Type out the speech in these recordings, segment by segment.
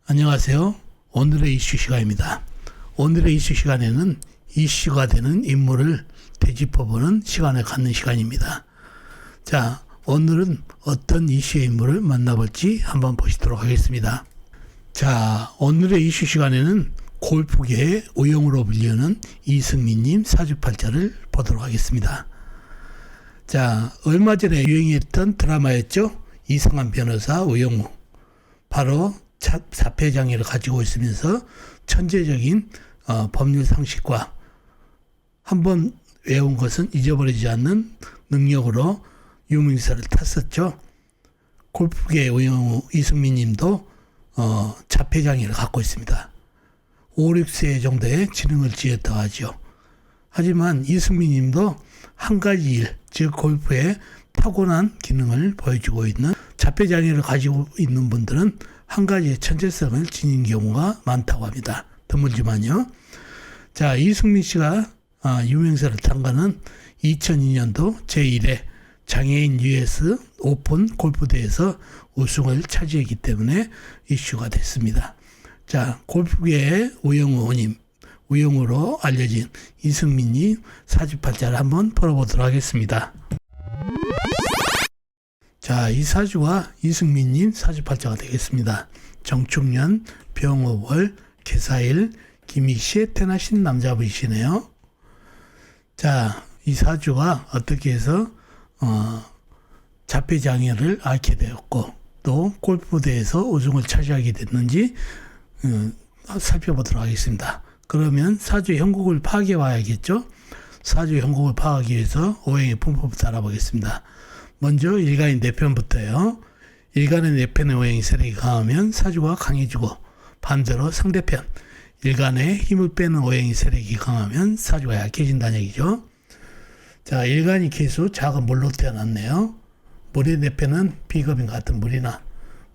안녕하세요. 오늘의 이슈 시간입니다. 오늘의 이슈 시간에는 이슈가 되는 인물을 되짚어보는 시간을 갖는 시간입니다. 자, 오늘은 어떤 이슈의 인물을 만나볼지 한번 보시도록 하겠습니다. 자, 오늘의 이슈 시간에는 골프계의 우영우로 불리는 이승민님 사주팔자를 보도록 하겠습니다. 자, 얼마 전에 유행했던 드라마였죠. 이승만 변호사 우영우. 바로 사패장애를 가지고 있으면서 천재적인 법률 상식과 한번 외운 것은 잊어버리지 않는 능력으로 유명세를 탔었죠. 골프계의 우영우 이승민 님도 자폐장애를 갖고 있습니다. 5, 6세 정도의 지능을 지었다고 하죠. 하지만 이승민 님도 한 가지 일, 즉 골프에 타고난 기능을 보여주고 있는 자폐장애를 가지고 있는 분들은 한 가지의 천재성을 지닌 경우가 많다고 합니다. 드물지만요. 자, 이승민 씨가 유명세를 탄 거는 2002년도 제1회 장애인 US 오픈 골프대회에서 우승을 차지했기 때문에 이슈가 됐습니다. 자, 골프계의 우영우로 알려진 이승민님 사주팔자를 한번 풀어보도록 하겠습니다. 자, 이 사주가 이승민님 사주팔자가 되겠습니다. 정축년, 병오월, 개사일, 김익시에 태어나신 남자분이시네요. 자, 이 사주가 어떻게 해서 자폐장애를 앓게 되었고 또 골프대회에서 우승을 차지하게 됐는지 살펴보도록 하겠습니다. 그러면 사주의 형국을 파악해 와야겠죠. 사주의 형국을 파악하기 위해서 오행의 분포부터 알아보겠습니다. 먼저 일간의 내편부터요. 일간의 내편의 오행이 세력이 강하면 사주가 강해지고 반대로 상대편 일간의 힘을 빼는 오행이 세력이 강하면 사주가 약해진다는 얘기죠. 자, 일간이 개수 작은 물로 태어났네요. 물의 내편은 비겁인 같은 물이나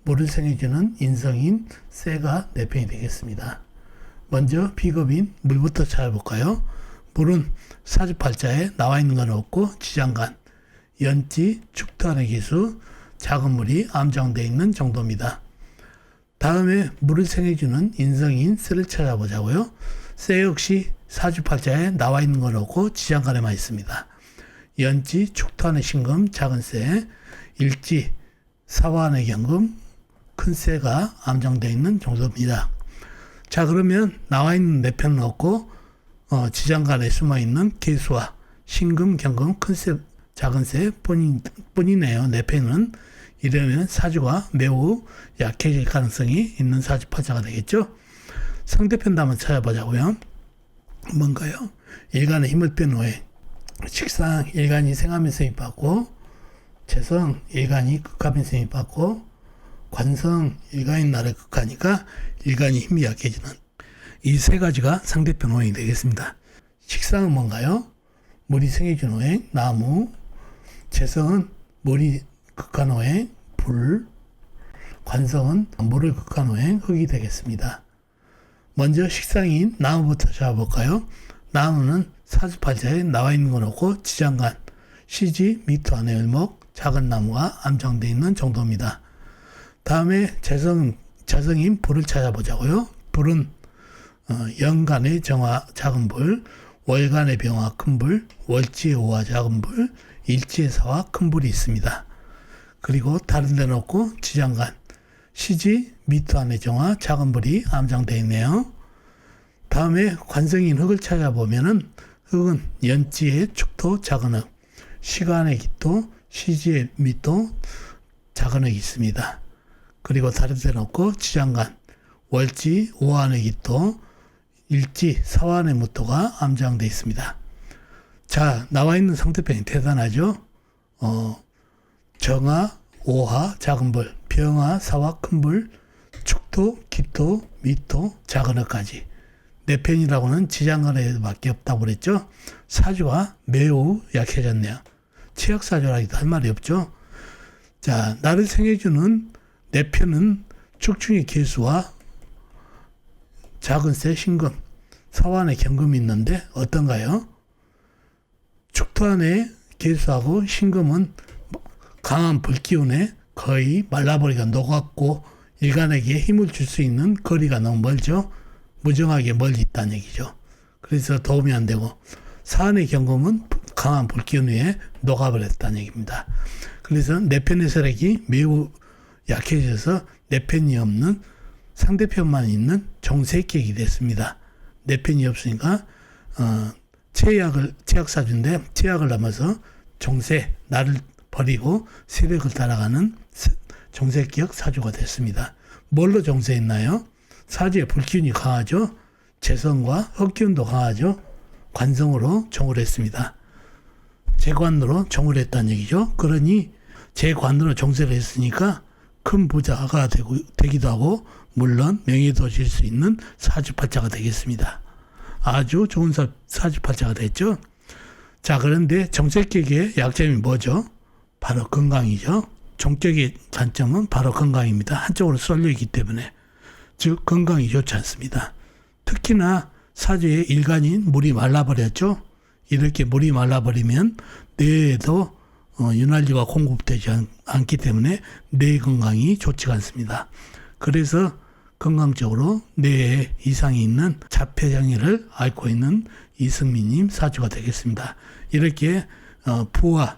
물을 생해주는 인성인 쇠가 내편이 되겠습니다. 먼저 비겁인 물부터 찾아볼까요? 물은 사주팔자에 나와 있는 건 없고 지장간, 연지, 축토안의 기수, 작은 물이 암장되어 있는 정도입니다. 다음에 물을 생해주는 인성인 쇠를 찾아보자고요. 쇠 역시 사주팔자에 나와 있는 건 없고 지장간에만 있습니다. 연지, 축토안의 신금, 작은 쇠, 일지, 사화안의 경금, 큰 쇠가 암장되어 있는 정도입니다. 자, 그러면 나와 있는 내편은 없고 지장간에 숨어있는 개수와 신금, 경금, 큰 쇠, 작은 쇠 뿐이네요. 내편은. 이러면 사주가 매우 약해질 가능성이 있는 사주팔자가 되겠죠. 상대편도 한번 찾아보자고요. 뭔가요? 일간의 힘을 빼는 오행. 식상 일간이 생하면서 힘받고, 재성 일간이 극하면서 힘받고, 관성 일간이 나를 극하니까 일간이 힘이 약해지는 이 세 가지가 상대편 오행이 되겠습니다. 식상은 뭔가요? 물이 생해준 오행, 나무. 재성은 물이 극한 오행, 불. 관성은 물을 극한 오행, 흙이 되겠습니다. 먼저 식상인 나무부터 잡아볼까요? 나무는 사주팔자에 나와 있는 건 없고 지장간, 시지, 미토 안의 을목, 작은 나무가 암장되어 있는 정도입니다. 다음에 재성인 불을 찾아보자고요. 불은 연간의 정화 작은 불, 월간의 병화 큰 불, 월지의 오화 작은 불, 일지의 사화 큰 불이 있습니다. 그리고 다른 데는 없고 지장간, 시지, 미토 안의 정화 작은 불이 암장되어 있네요. 다음에 관성인 흙을 찾아보면은 흙은 연지의 축토 작은 흙, 시간의 기토, 시지의 미토 작은 흙이 있습니다. 그리고 다른 데는 없고 지장간, 월지, 오한의 기토, 일지, 사환의 무토가 암장되어 있습니다. 자, 나와 있는 상대편이 대단하죠. 정화, 오화, 작은 불, 병화, 사화, 큰 불, 축토, 기토, 미토, 작은 흙까지. 내 편이라고는 지장간에밖에 없다고 그랬죠. 사주가 매우 약해졌네요. 취약사주라기도 할 말이 없죠. 자, 나를 생해주는 내 편은 축중의 개수와 작은 쇠, 신금, 사환의 경금이 있는데 어떤가요? 축토안의 개수하고 신금은 강한 불기운에 거의 말라버리가 녹았고 일간에게 힘을 줄 수 있는 거리가 너무 멀죠. 무정하게 멀리 있다는 얘기죠. 그래서 도움이 안 되고, 사안의 경험은 강한 불기운 위에 녹아버렸다는 얘기입니다. 그래서 내편의 세력이 매우 약해져서 내편이 없는 상대편만 있는 정세격이 됐습니다. 내편이 없으니까 최약사주인데 최약을 넘어서 정세, 나를 버리고 세력을 따라가는 정세격 사주가 됐습니다. 뭘로 정세했나요? 사주에 불기운이 강하죠. 재성과 흑기운도 강하죠. 관성으로 정을 했습니다. 재관으로 정을 했다는 얘기죠. 그러니 재관으로 정세를 했으니까 큰 부자가 되기도 하고 물론 명예도 질 수 있는 사주팔자가 되겠습니다. 아주 좋은 사주팔자가 됐죠. 자, 그런데 정세격의 약점이 뭐죠? 바로 건강이죠. 정격의 단점은 바로 건강입니다. 한쪽으로 쏠려 있기 때문에, 즉 건강이 좋지 않습니다. 특히나 사주의 일간인 물이 말라버렸죠. 이렇게 물이 말라버리면 뇌에도 윤활유가 공급되지 않기 때문에 뇌 건강이 좋지가 않습니다. 그래서 건강적으로 뇌에 이상이 있는 자폐장애를 앓고 있는 이승민님 사주가 되겠습니다. 이렇게 부와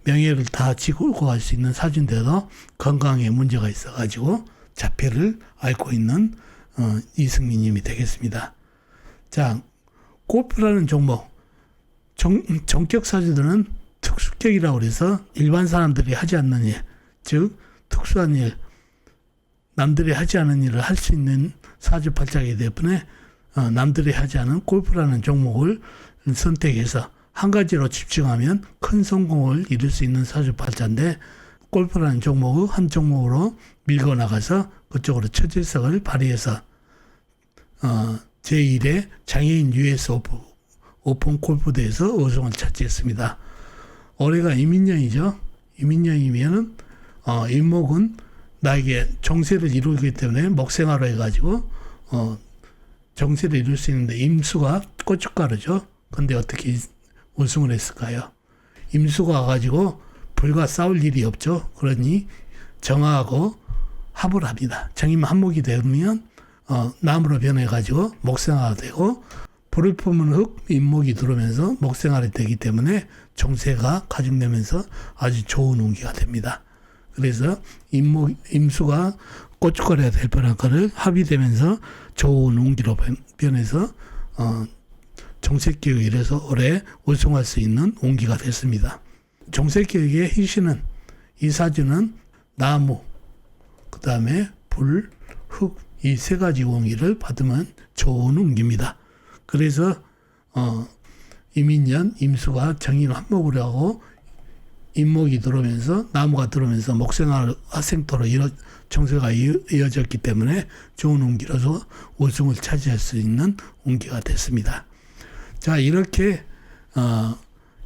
명예를 다 지고 갈 수 있는 사주인데도 건강에 문제가 있어가지고 자폐를 앓고 있는 이승민님이 되겠습니다. 자, 골프라는 종목, 정격 사주들은 특수격이라고 해서 일반 사람들이 하지 않는 일, 즉 특수한 일, 남들이 하지 않은 일을 할 수 있는 사주팔자이기 때문에 남들이 하지 않은 골프라는 종목을 선택해서 한 가지로 집중하면 큰 성공을 이룰 수 있는 사주팔자인데, 골프라는 종목을 한 종목으로 밀고 나가서 그쪽으로 처질성을 발휘해서 제1회 장애인 US 오픈 골프대회에서 우승을 차지했습니다. 올해가 이민년이죠. 이민년이면은 임목은 나에게 정세를 이루기 때문에 목생화로 해가지고 정세를 이룰 수 있는데, 임수가 고춧가루죠. 근데 어떻게 우승을 했을까요? 임수가 와가지고 불과 싸울 일이 없죠. 그러니 정하고 합을 합니다. 정임 한목이 되면 나무로 변해가지고 목생화가 되고, 불을 품은 흙, 임목이 들어오면서 목생화가 되기 때문에 정세가 가중되면서 아주 좋은 운기가 됩니다. 그래서 임수가 고춧가루가 될 뻔한 거를 합이 되면서 좋은 운기로 변해서 정세격이 이래서 올해 우승할 수 있는 운기가 됐습니다. 정세격의 희신은, 이 사주는 나무, 그 다음에 불, 흙, 이 세 가지 운기를 받으면 좋은 운기입니다. 그래서 이민년 임수가 정인 한목을 하고 임목이 들어오면서 나무가 들어오면서 목생화 화생토로 정세가 이어졌기 때문에 좋은 운기로서 우승을 차지할 수 있는 운기가 됐습니다. 자, 이렇게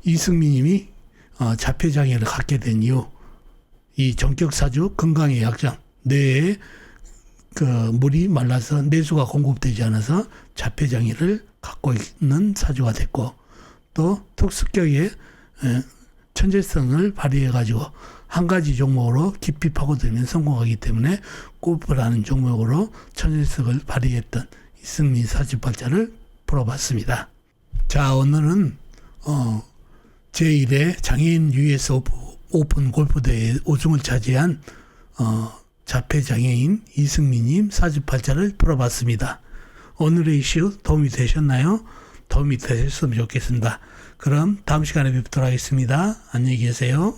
이승민님이 자폐장애를 갖게 된 이유, 이 정격사주 건강의 약점, 뇌에 물이 말라서 내수가 공급되지 않아서 자폐장애를 갖고 있는 사주가 됐고, 또 특수격의 천재성을 발휘해가지고 한 가지 종목으로 깊이 파고들면 성공하기 때문에 골프라는 종목으로 천재성을 발휘했던 이승민 사주팔자를 풀어봤습니다. 자, 오늘은 제1회 장애인 US 오픈 골프대회 우승을 차지한 자폐장애인 이승민님 사주팔자를 풀어봤습니다. 오늘의 이슈 도움이 되셨나요? 도움이 되셨으면 좋겠습니다. 그럼 다음 시간에 뵙도록 하겠습니다. 안녕히 계세요.